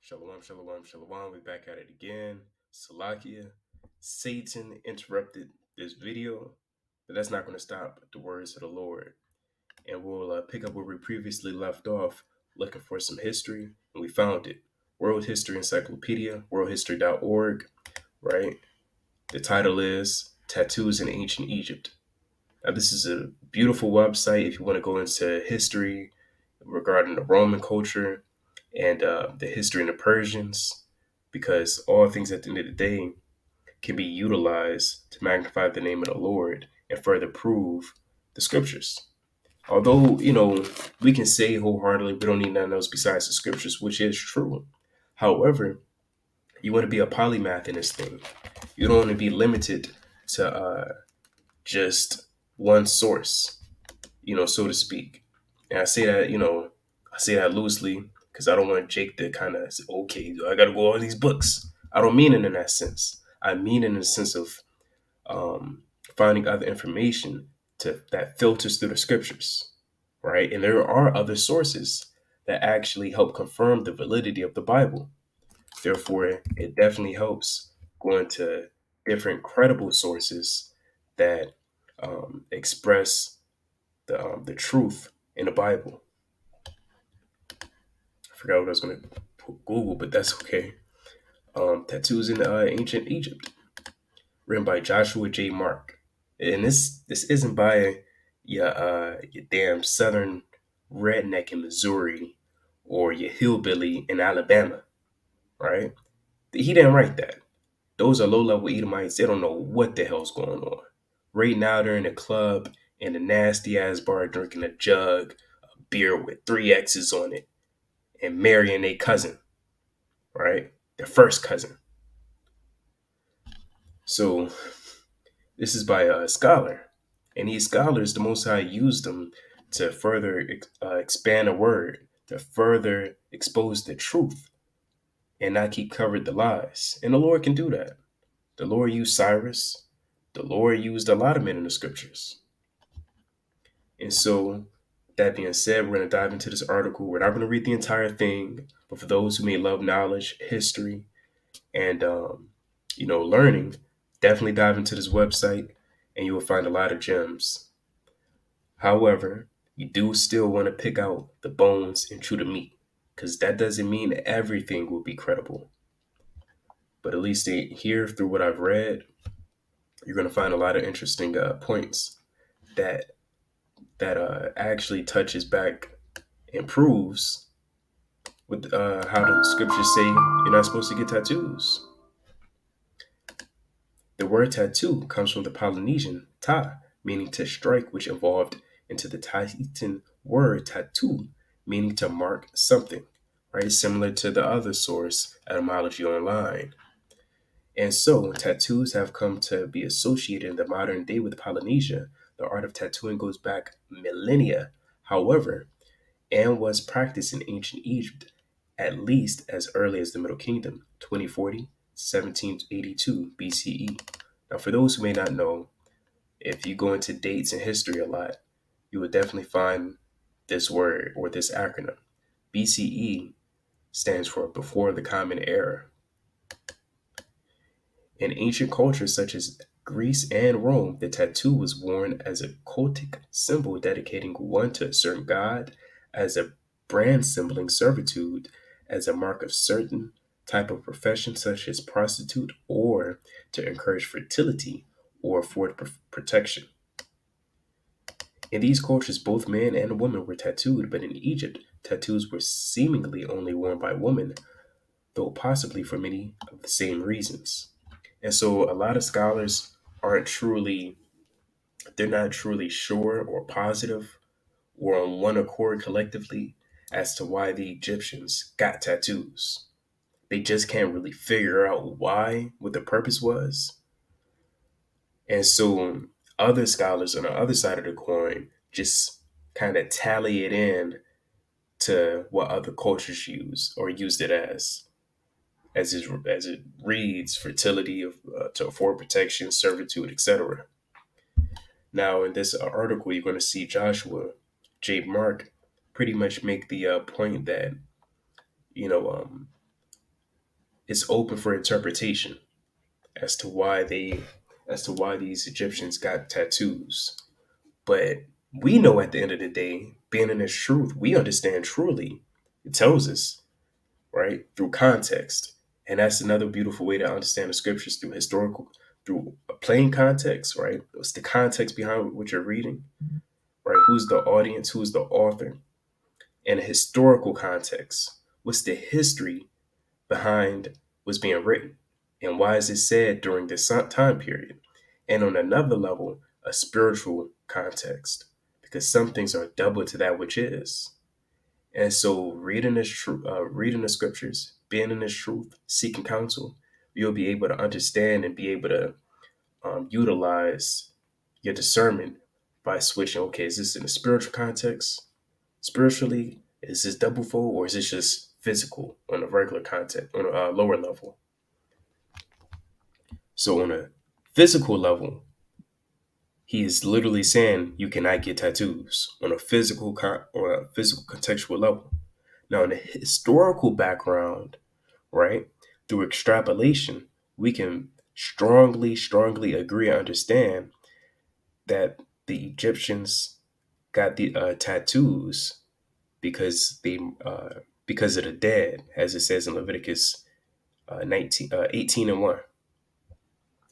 Shalom, shalom, shalom. We're back at it again. Salakia. Satan interrupted this video, but that's not going to stop the words of the Lord. And we'll pick up where we previously left off, looking for some history, and we found it. World History Encyclopedia, worldhistory.org, right? The title is Tattoos in Ancient Egypt. Now, this is a beautiful website if you want to go into history regarding the Roman culture and the history of the Persians, because all things at the end of the day can be utilized to magnify the name of the Lord and further prove the scriptures. Although, we can say wholeheartedly we don't need nothing else besides the scriptures, which is true. However, you want to be a polymath in this thing. You don't want to be limited to just one source, so to speak. And I say that loosely because I don't want Jake to kind of say, okay, I got to go all these books. I don't mean it in that sense. I mean it in the sense of um, finding other information that filters through the scriptures, right? And there are other sources that actually help confirm the validity of the Bible. Therefore, it definitely helps going to different credible sources that express the truth in the Bible. I forgot what I was going to Google, but that's okay. Tattoos in Ancient Egypt, written by Joshua J. Mark, and this isn't by your damn Southern redneck in Missouri or your hillbilly in Alabama, right? He didn't write that. Those are low level Edomites. They don't know what the hell's going on. Right now, they're in a club in a nasty ass bar drinking a jug of beer with three X's on it and marrying a cousin, right? Their first cousin. So this is by a scholar. And these scholars, the Most High used them to further expand a word, to further expose the truth and not keep covered the lies. And the Lord can do that. The Lord used Cyrus. The Lord used a lot of men in the scriptures. And so, that being said, we're going to dive into this article. We're not going to read the entire thing, but for those who may love knowledge, history, and learning, definitely dive into this website, and you will find a lot of gems. However, you do still want to pick out the bones and chew the meat, because that doesn't mean everything will be credible. But at least here, through what I've read, you're going to find a lot of interesting points that actually touches back and proves with how the scriptures say you're not supposed to get tattoos. The word tattoo comes from the Polynesian ta, meaning to strike, which evolved into the Tahitian word tattoo, meaning to mark something, right? Similar to the other source, etymology online. And so, tattoos have come to be associated in the modern day with Polynesia. The art of tattooing goes back millennia, however, and was practiced in ancient Egypt at least as early as the Middle Kingdom, 2040, 1782 BCE. Now, for those who may not know, if you go into dates and history a lot, you will definitely find this word or this acronym. BCE stands for before the Common Era. In ancient cultures such as Greece and Rome, the tattoo was worn as a cultic symbol dedicating one to a certain god, as a brand symboling servitude, as a mark of certain type of profession such as prostitute, or to encourage fertility or afford protection. In these cultures, both men and women were tattooed, but in Egypt, tattoos were seemingly only worn by women, though possibly for many of the same reasons. And so a lot of scholars aren't truly, they're not truly sure or positive or on one accord collectively as to why the Egyptians got tattoos. They just can't really figure out why, what the purpose was. And so other scholars on the other side of the coin just kind of tally it in to what other cultures use or used it as it reads fertility of to afford protection, servitude, etc. Now, in this article, you're going to see Joshua J. Mark pretty much make the point that you know um, it's open for interpretation as to why they as to why these Egyptians got tattoos. But we know at the end of the day, being in this truth, we understand truly. It tells us, right, through context. And that's another beautiful way to understand the scriptures through a plain context, right? What's the context behind what you're reading, right? Who's the audience? Who's the author? And a historical context. What's the history behind what's being written? And why is it said during this time period? And on another level, a spiritual context, because some things are double to that which is. And so, reading the scriptures, being in this truth, seeking counsel, you'll be able to understand and be able to utilize your discernment by switching. Okay, is this in a spiritual context? Spiritually, is this double fold, or is this just physical on a regular context on a lower level? So, on a physical level, he is literally saying you cannot get tattoos on a or a physical contextual level. Now, in the historical background, right, through extrapolation, we can strongly agree and understand that the Egyptians got the tattoos because they because of the dead, as it says in Leviticus 18 and 1.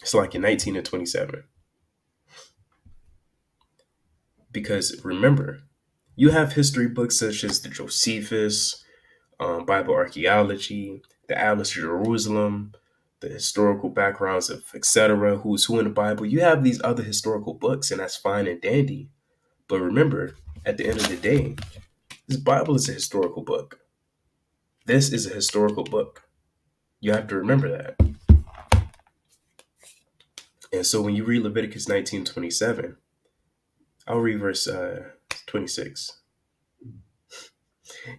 It's like in 19 and 27. Because remember, you have history books such as the Josephus, Bible archaeology, the Atlas of Jerusalem, the historical backgrounds of etc., who's who in the Bible. You have these other historical books, and that's fine and dandy. But remember, at the end of the day, this Bible is a historical book. This is a historical book. You have to remember that. And so when you read Leviticus 19:27, I'll read verse 26.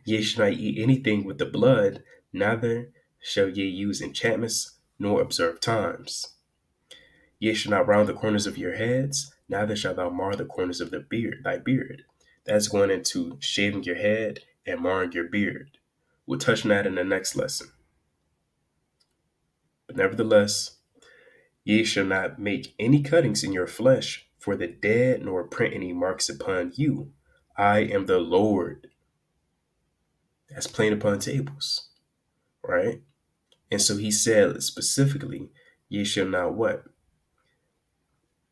Ye shall not eat anything with the blood, neither shall ye use enchantments, nor observe times. Ye shall not round the corners of your heads, neither shalt thou mar the corners of thy beard. That's going into shaving your head and marring your beard. We'll touch on that in the next lesson. But nevertheless, ye shall not make any cuttings in your flesh for the dead, nor print any marks upon you. I am the Lord. That's plain upon tables, right? And so he said specifically, ye shall not what?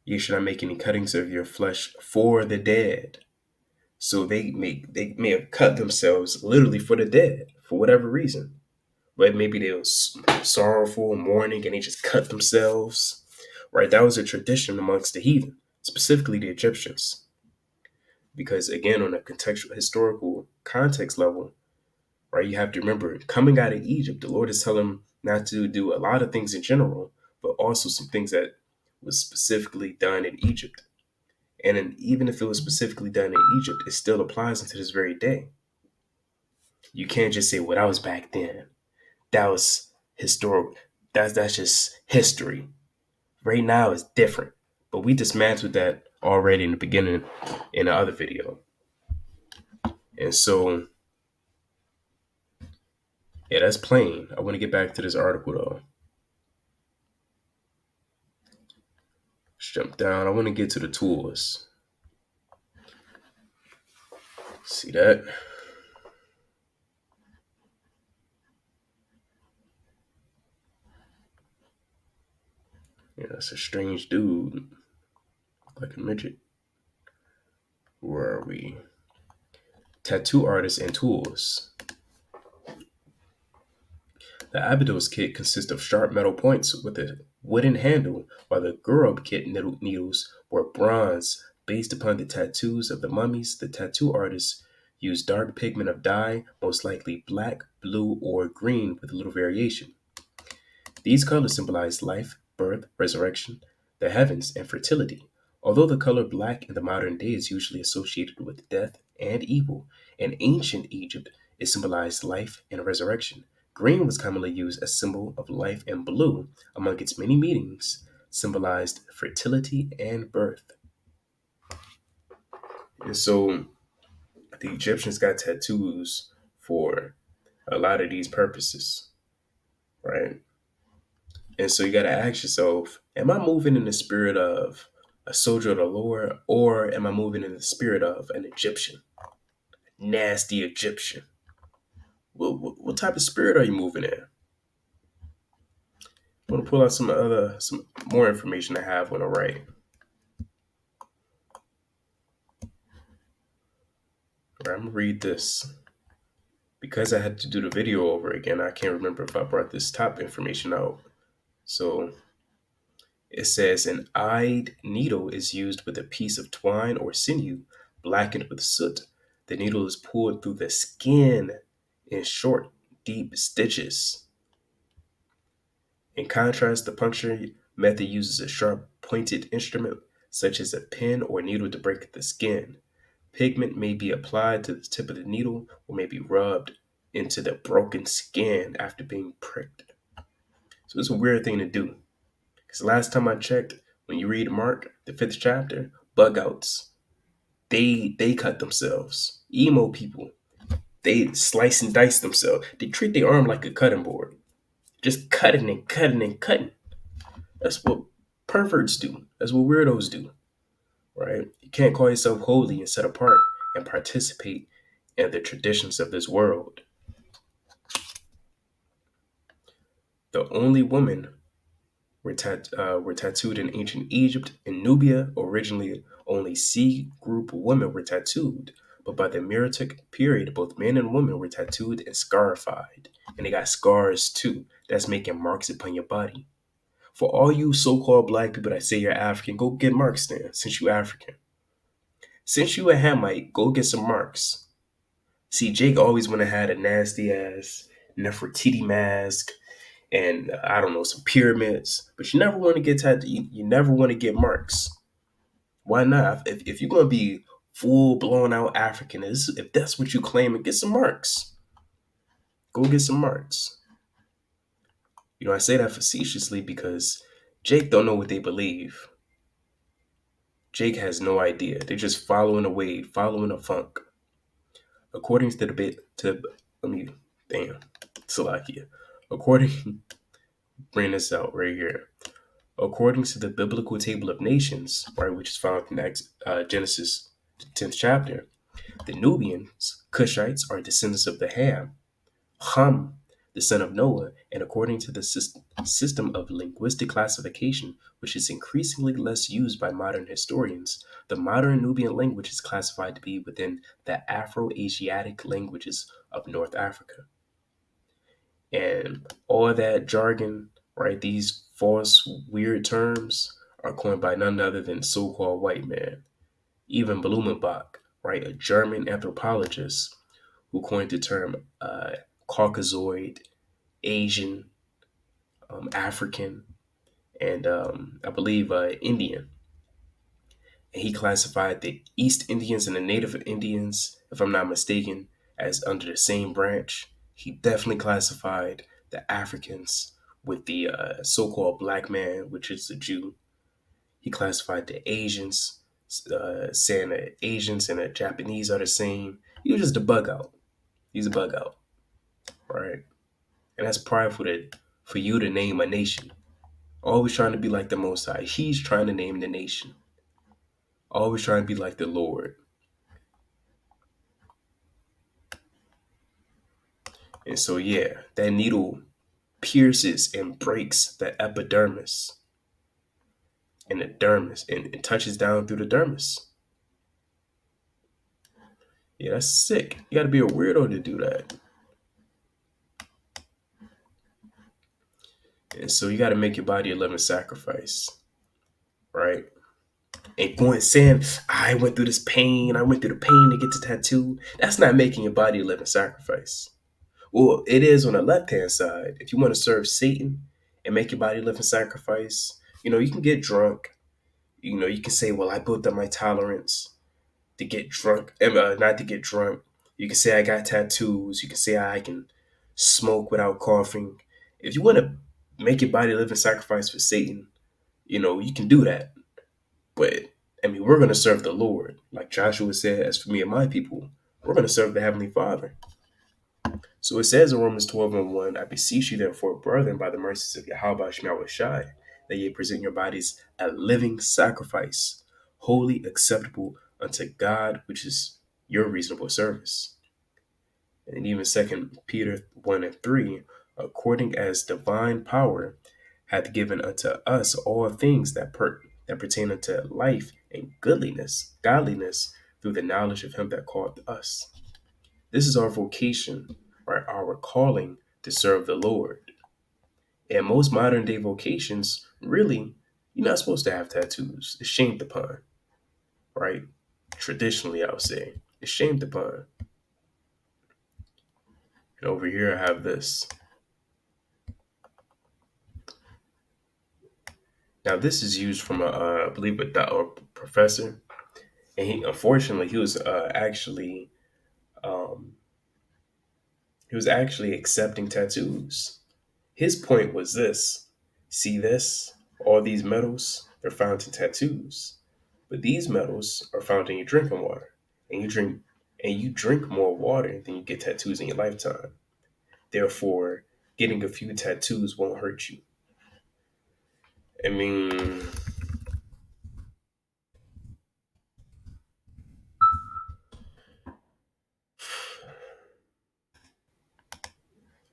Ye shall not make any cuttings of your flesh for the dead. So they may have cut themselves literally for the dead for whatever reason. But maybe they were sorrowful, mourning, and they just cut themselves. Right? That was a tradition amongst the heathen, specifically the Egyptians. Because again, on a contextual historical context level, right, you have to remember coming out of Egypt, the Lord is telling them not to do a lot of things in general, but also some things that was specifically done in Egypt. And even if it was specifically done in Egypt, it still applies unto this very day. You can't just say, well, that was back then. That was historic. That's just history. Right now is different. But we dismantled that already in the beginning in the other video. And so, yeah, that's plain. I want to get back to this article though. Let's jump down. I want to get to the tools. See that? Yeah, that's a strange dude. Like a midget. Where are we? Tattoo artists and tools. The Abydos kit consists of sharp metal points with a wooden handle, while the Gurub kit needles were bronze. Based upon the tattoos of the mummies, the tattoo artists used dark pigment of dye, most likely black, blue, or green with little variation. These colors symbolize life, birth, resurrection, the heavens, and fertility. Although the color black in the modern day is usually associated with death and evil, in ancient Egypt it symbolized life and resurrection. Green was commonly used as symbol of life, and blue, among its many meanings, symbolized fertility and birth. And so the Egyptians got tattoos for a lot of these purposes. right? And so you got to ask yourself, am I moving in the spirit of a soldier of the Lord, or am I moving in the spirit of an Egyptian, nasty Egyptian? What type of spirit are you moving in? I want to pull out some more information I have on the right. Right, I'm gonna read this because I had to do the video over again. I can't remember if I brought this top information out. So it says an eyed needle is used with a piece of twine or sinew blackened with soot. The needle is pulled through the skin in short, deep stitches. In contrast, the puncture method uses a sharp, pointed instrument such as a pin or needle to break the skin. Pigment may be applied to the tip of the needle or may be rubbed into the broken skin after being pricked. So it's a weird thing to do. Because last time I checked, when you read Mark, the fifth chapter, bug outs, they cut themselves. Emo people, they slice and dice themselves. They treat their arm like a cutting board. Just cutting and cutting and cutting. That's what perverts do. That's what weirdos do. Right? You can't call yourself holy and set apart and participate in the traditions of this world. The only women were tattooed in ancient Egypt and Nubia. Originally, only C group women were tattooed, but by the Meroitic period, both men and women were tattooed and scarified, and they got scars too. That's making marks upon your body. For all you so-called black people that say you're African, go get marks then, since you African. Since you a Hamite, go get some marks. See, Jake always went and had a nasty ass Nefertiti mask and I don't know, some pyramids, but you never want to get tattooed. You never want to get marks. Why not? If you're gonna be full blown out African, if that's what you claim, and get some marks. Go get some marks. You know, I say that facetiously because Jake don't know what they believe. Jake has no idea. They're just following a wave, following a funk. According to the bit to let me damn Salakia. According bring this out right here. According to the biblical table of nations, right, which is found in Genesis 10th chapter, the Nubians, Cushites, are descendants of the Ham, the son of Noah, and according to the system of linguistic classification, which is increasingly less used by modern historians, the modern Nubian language is classified to be within the Afro-Asiatic languages of North Africa. And all that jargon, right, these false, weird terms are coined by none other than so called white man. Even Blumenbach, right, a German anthropologist who coined the term Caucasoid, Asian, African, and I believe Indian. And he classified the East Indians and the Native Indians, if I'm not mistaken, as under the same branch. He definitely classified the Africans with the so-called black man, which is the Jew. He classified the Asians, saying that Asians and the Japanese are the same. He was just a bug out. He's a bug out, right? And that's prideful for you to name a nation. Always trying to be like the Most High. He's trying to name the nation. Always trying to be like the Lord. And so, yeah, that needle pierces and breaks the epidermis and the dermis and it touches down through the dermis. Yeah, that's sick. You got to be a weirdo to do that. And so, you got to make your body a living sacrifice, right? And going saying, I went through this pain, I went through the pain to get the tattoo. That's not making your body a living sacrifice. Well, it is on the left hand side. If you want to serve Satan and make your body a living sacrifice, you can get drunk. You can say, well, I built up my tolerance to get drunk, not to get drunk. You can say I got tattoos. You can say I can smoke without coughing. If you want to make your body a living sacrifice for Satan, you can do that. But I mean, we're going to serve the Lord. Like Joshua said, as for me and my people, we're going to serve the Heavenly Father. So it says in Romans 12 and 1, I beseech you therefore, brethren, by the mercies of Yahweh Shemel Shai, that ye present your bodies a living sacrifice, wholly acceptable unto God, which is your reasonable service. And even Second Peter 1 and 3, according as divine power hath given unto us all things that pertain unto life and godliness, through the knowledge of him that called us. This is our vocation, right? Our calling to serve the Lord. And most modern day vocations, really, you're not supposed to have tattoos. It's shamed upon, right? Traditionally, I would say it's shamed upon. And over here, I have this. Now, this is used from I believe, a professor, and unfortunately, um, he was actually accepting tattoos. His point was this: see this, all these metals, they're found in tattoos, but these metals are found in your drinking water, and you drink more water than you get tattoos in your lifetime. Therefore, getting a few tattoos won't hurt you. I mean,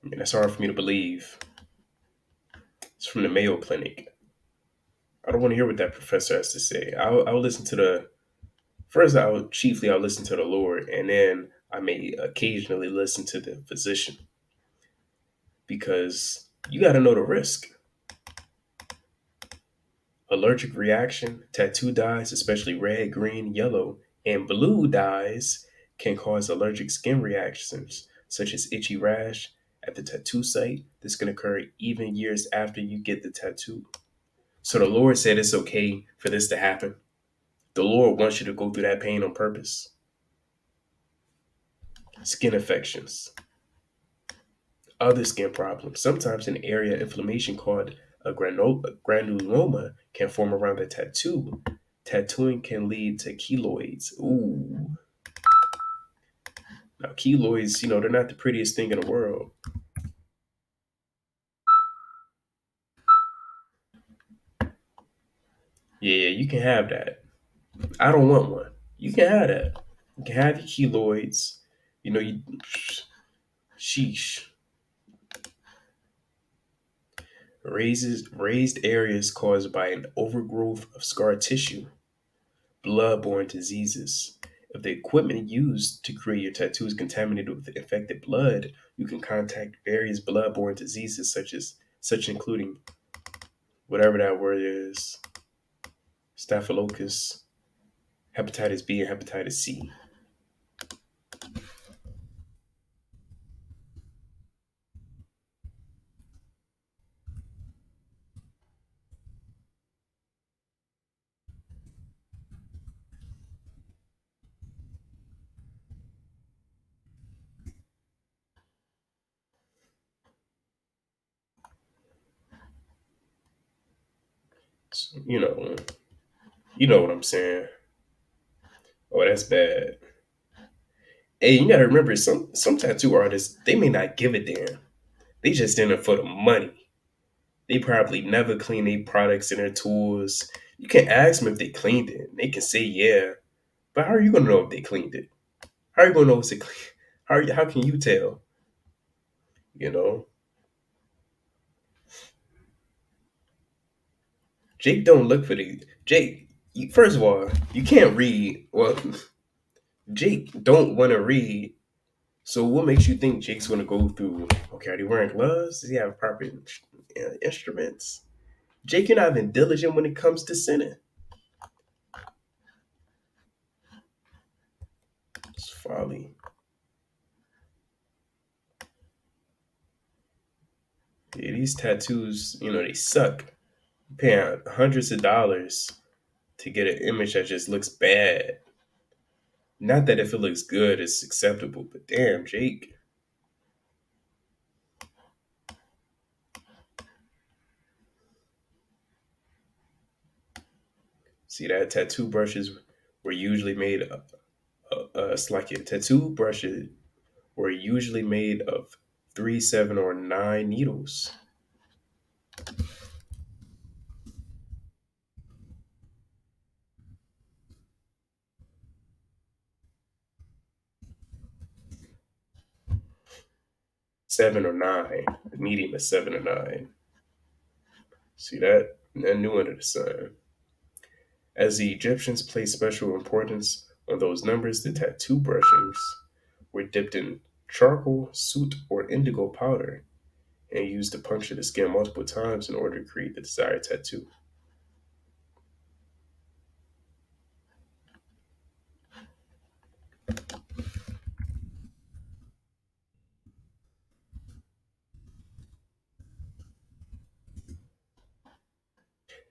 that's hard for me to believe. It's from the Mayo Clinic. I don't want to hear what that professor has to say. I'll listen to the first. I'll listen to the Lord, and then I may occasionally listen to the physician, because you got to know the risk. Allergic reaction, tattoo dyes, especially red, green, yellow, and blue dyes, can cause allergic skin reactions such as itchy rash at the tattoo site. This can occur even years after you get the tattoo. So the Lord said it's okay for this to happen. The Lord wants you to go through that pain on purpose. Skin infections, other skin problems. Sometimes an area of inflammation called a granuloma can form around the tattoo. Tattooing can lead to keloids. Ooh. Now, keloids, they're not the prettiest thing in the world. Yeah, you can have that. I don't want one. You can have that. You can have your keloids. You sheesh. Raised areas caused by an overgrowth of scar tissue, blood-borne diseases. If the equipment used to create your tattoo is contaminated with infected blood, you can contact various blood-borne diseases such including whatever that word is, staphylococcus, hepatitis B, and hepatitis C. So, you know what I'm saying. Oh, that's bad. Hey, you gotta remember, some tattoo artists, they may not give a damn. They just in it for the money. They probably never clean their products and their tools. You can ask them if they cleaned it. They can say yeah, but how are you gonna know if they cleaned it? How are you gonna know it's a clean? How can you tell? You know, Jake don't look for the Jake. First of all, you can't read. Well, Jake don't want to read. So what makes you think Jake's gonna go through? Okay, are they wearing gloves? Does he have proper instruments? Jake, you're not even diligent when it comes to sinning. It's folly. Yeah, these tattoos, they suck. Paying hundreds of dollars to get an image that just looks bad. Not that if it looks good, it's acceptable, but damn, Jake. See that tattoo brushes were usually made. It's like a tattoo brushes were usually made of 3, 7, or 9 needles. 7 or 9. The medium is 7 or 9. See that? A new under the sun. As the Egyptians placed special importance on those numbers, the tattoo brushings were dipped in charcoal, soot, or indigo powder and used to puncture the skin multiple times in order to create the desired tattoo.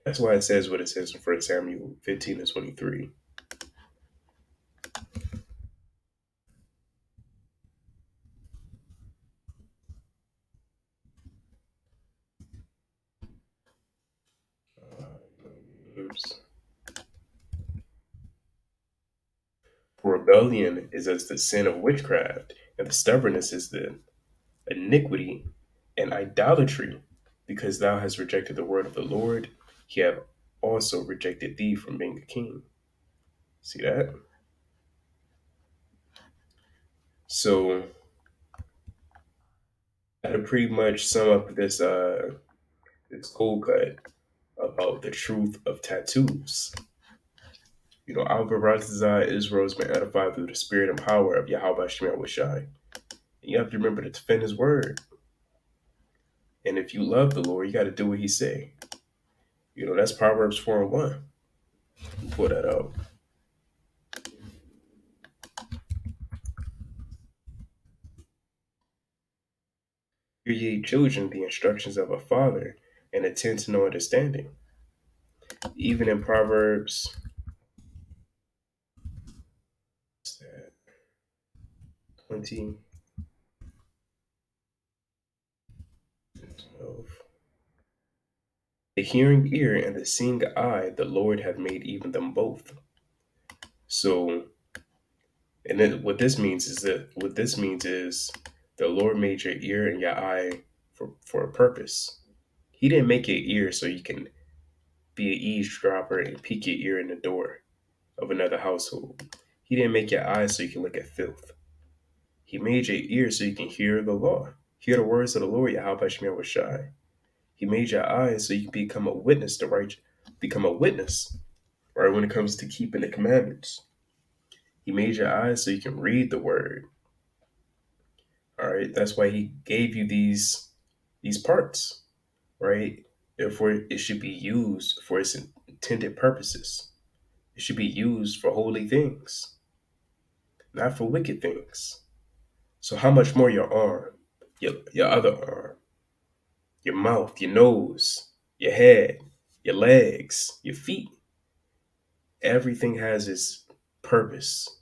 That's why it says what it says in 1 Samuel 15 and 23. For rebellion is as the sin of witchcraft, and the stubbornness is the iniquity and idolatry. Because thou hast rejected the word of the Lord, he have also rejected thee from being a king. See that? So that'll pretty much sum up this cold cut about the truth of tattoos. You know, Albert Ratazai Israel's been edified through the spirit and power of Yahweh Shemel Washai. And you have to remember to defend his word. And if you love the Lord, you got to do what he say. You know, that's Proverbs 4 and 1. Pull that out. Hear ye children the instructions of a father, and attend to no understanding. Even in Proverbs 20, 12. The hearing ear and the seeing eye, the Lord hath made even them both. So, and then what this means is the Lord made your ear and your eye for a purpose. He didn't make your ear so you can be an eavesdropper and peek your ear in the door of another household. He didn't make your eyes so you can look at filth. He made your ears so you can hear the law, hear the words of the Lord, Yahweh Shemel Shai. He made your eyes so you can become a witness to right, become a witness, right, when it comes to keeping the commandments. He made your eyes so you can read the word. All right, that's why he gave you these parts, right? Therefore, it should be used for its intended purposes. It should be used for holy things, not for wicked things. So how much more your arm, your other arm, your mouth, your nose, your head, your legs, your feet? Everything has its purpose.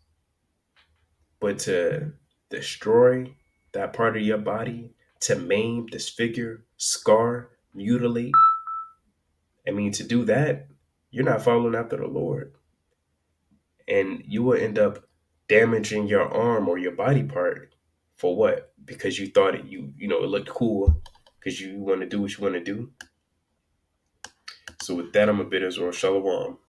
But to destroy that part of your body, to maim, disfigure, scar, mutilate, I mean, to do that, you're not following after the Lord. And you will end up damaging your arm or your body part for what? Because you thought it looked cool because you want to do what you want to do. So with that, I'm a bit as well. Shalom.